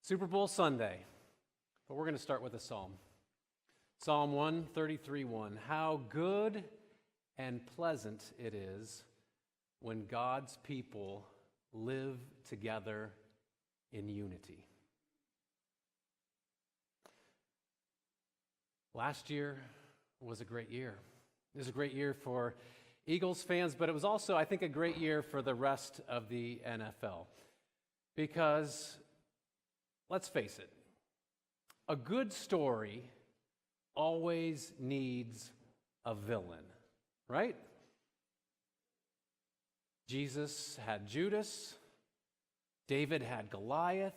Super Bowl Sunday, but we're going to start with a psalm. Psalm 133:1. How good and pleasant it is when God's people live together in unity. Last year was a great year. It was a great year for Eagles fans, but it was also, I think, a great year for the rest of the NFL. Because, let's face it, a good story always needs a villain, right? Jesus had Judas, David had Goliath,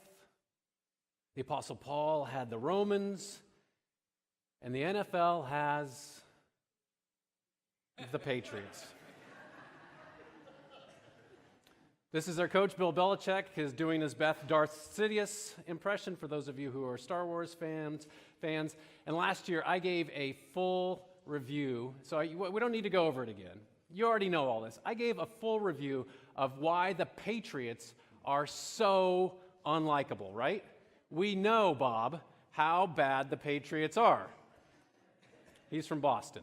the Apostle Paul had the Romans, and the NFL has the Patriots. This is our coach, Bill Belichick, who's doing his best Darth Sidious impression for those of you who are Star Wars fans. And last year, I gave a full review, so we don't need to go over it again. You already know all this. I gave a full review of why the Patriots are so unlikable, right? We know, Bob, how bad the Patriots are. He's from Boston.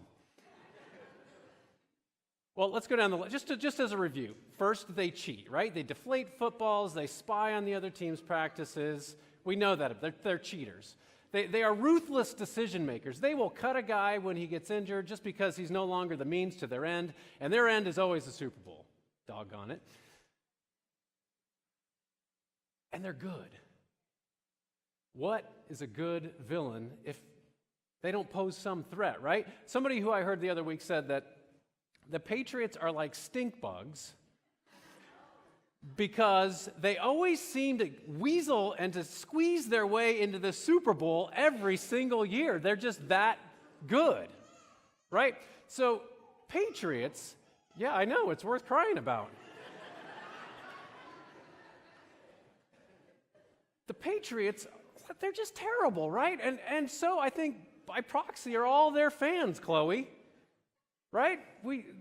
Well, let's go down the list, just as a review. First, they cheat, right? They deflate footballs, they spy on the other team's practices. We know that. They're cheaters. They are ruthless decision makers. They will cut a guy when he gets injured just because he's no longer the means to their end, and their end is always the Super Bowl. Doggone it. And they're good. What is a good villain if they don't pose some threat, right? Somebody who I heard the other week said that the Patriots are like stink bugs because they always seem to weasel and to squeeze their way into the Super Bowl every single year. They're just that good, right? So Patriots, yeah, I know, it's worth crying about. The Patriots, they're just terrible, right? And so I think by proxy are all their fans, Chloe. Right?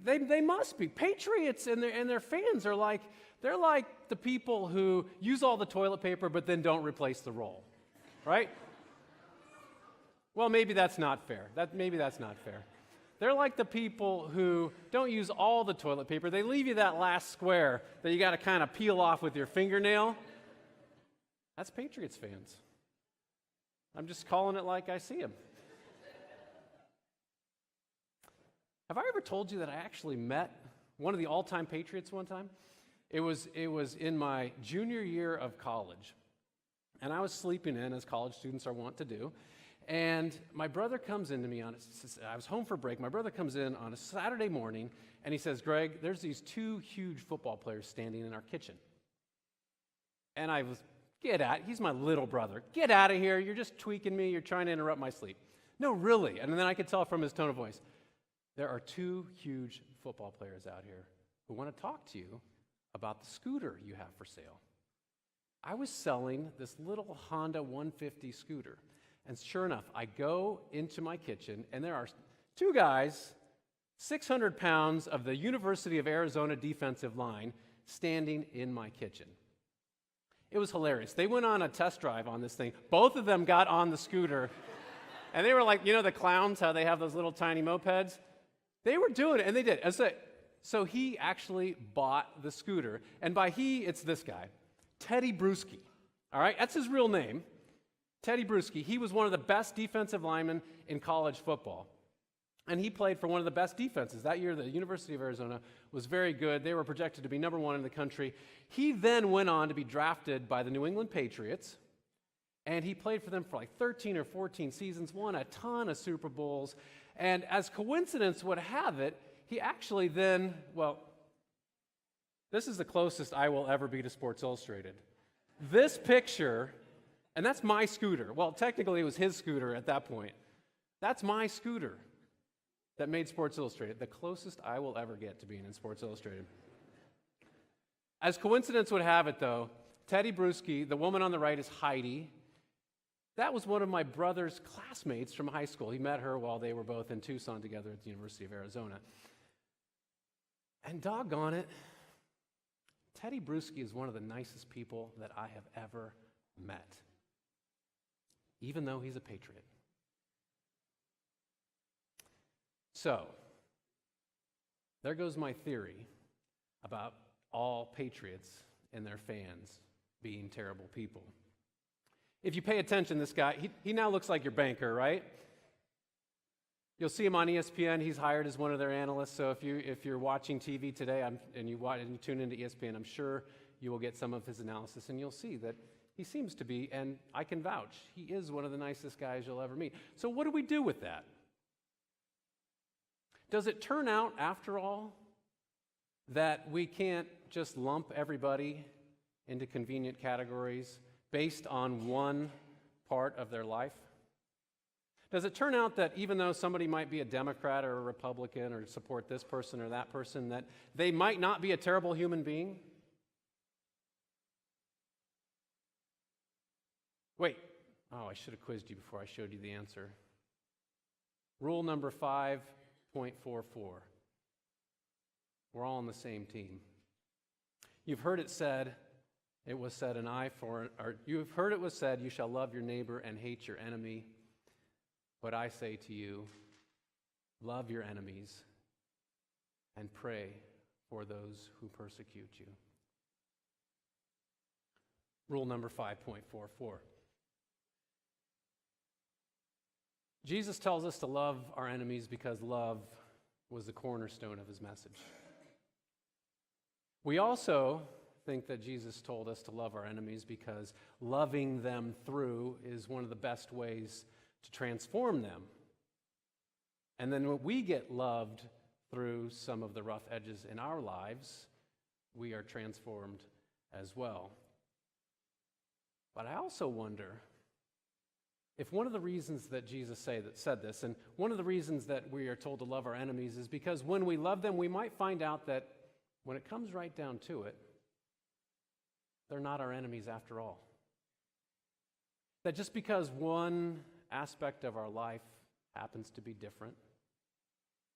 They must be. Patriots and their fans are like, they're like the people who use all the toilet paper but then don't replace the roll. Right? Well, maybe that's not fair. Maybe that's not fair. They're like the people who don't use all the toilet paper. They leave you that last square that you got to kind of peel off with your fingernail. That's Patriots fans. I'm just calling it like I see them. Have I ever told you that I actually met one of the all-time Patriots one time? It was in my junior year of college. And I was sleeping in, as college students are wont to do. And my brother comes into me I was home for break. My brother comes in on a Saturday morning, and he says, "Greg, there's these two huge football players standing in our kitchen." And I was, he's my little brother. Get out of here. You're just tweaking me. You're trying to interrupt my sleep. No, really. And then I could tell from his tone of voice, there are two huge football players out here who want to talk to you about the scooter you have for sale. I was selling this little Honda 150 scooter. And sure enough, I go into my kitchen, and there are two guys, 600 pounds of the University of Arizona defensive line, standing in my kitchen. It was hilarious. They went on a test drive on this thing. Both of them got on the scooter. And they were like, you know the clowns, how they have those little tiny mopeds? They were doing it, and they did. And so he actually bought the scooter. And by he, it's this guy, Teddy Bruschi. All right, that's his real name, Teddy Bruschi. He was one of the best defensive linemen in college football. And he played for one of the best defenses. That year, the University of Arizona was very good. They were projected to be number one in the country. He then went on to be drafted by the New England Patriots. And he played for them for like 13 or 14 seasons, won a ton of Super Bowls. And as coincidence would have it, he actually then, this is the closest I will ever be to Sports Illustrated. This picture, and that's my scooter. Well, technically it was his scooter at that point. That's my scooter that made Sports Illustrated, the closest I will ever get to being in Sports Illustrated. As coincidence would have it, though, Teddy Bruschi, the woman on the right is Heidi. That was one of my brother's classmates from high school. He met her while they were both in Tucson together at the University of Arizona. And doggone it, Teddy Bruschi is one of the nicest people that I have ever met. even though he's a patriot. So, there goes my theory about all patriots and their fans being terrible people. If you pay attention, this guy, he now looks like your banker, right? You'll see him on ESPN. He's hired as one of their analysts. So if you're watching TV today and you tune into ESPN, I'm sure you will get some of his analysis, and you'll see that he seems to be, and I can vouch, he is one of the nicest guys you'll ever meet. So what do we do with that? Does it turn out, after all, that we can't just lump everybody into convenient categories based on one part of their life? Does it turn out that even though somebody might be a Democrat or a Republican or support this person or that person, that they might not be a terrible human being? Wait. Oh, I should have quizzed you before I showed you the answer. Rule number 5.44. We're all on the same team. You've heard it said, it was said, you've heard it was said, you shall love your neighbor and hate your enemy. But I say to you, love your enemies and pray for those who persecute you. Rule number 5.44. Jesus tells us to love our enemies because love was the cornerstone of his message. We also think that Jesus told us to love our enemies because loving them through is one of the best ways to transform them. And then when we get loved through some of the rough edges in our lives, we are transformed as well. But I also wonder if one of the reasons that Jesus said this, and one of the reasons that we are told to love our enemies is because when we love them, we might find out that when it comes right down to it, they're not our enemies after all. That just because one aspect of our life happens to be different,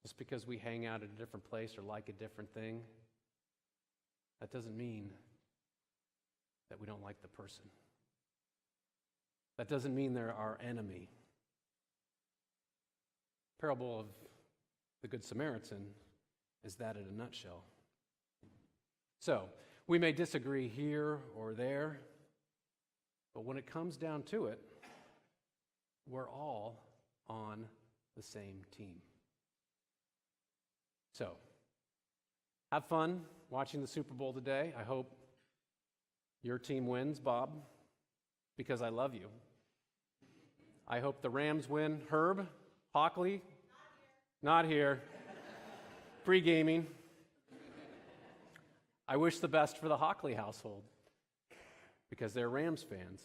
just because we hang out at a different place or like a different thing, that doesn't mean that we don't like the person. That doesn't mean they're our enemy. Parable of the Good Samaritan is that in a nutshell. So, we may disagree here or there, but when it comes down to it, we're all on the same team. So, have fun watching the Super Bowl today. I hope your team wins, Bob, because I love you. I hope the Rams win. Herb, Hockley? Not here. Pre-gaming. I wish the best for the Hockley household because they're Rams fans.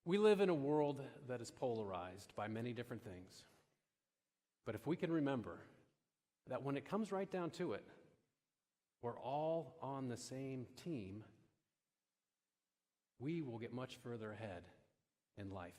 We live in a world that is polarized by many different things. But if we can remember that when it comes right down to it, we're all on the same team, we will get much further ahead in life.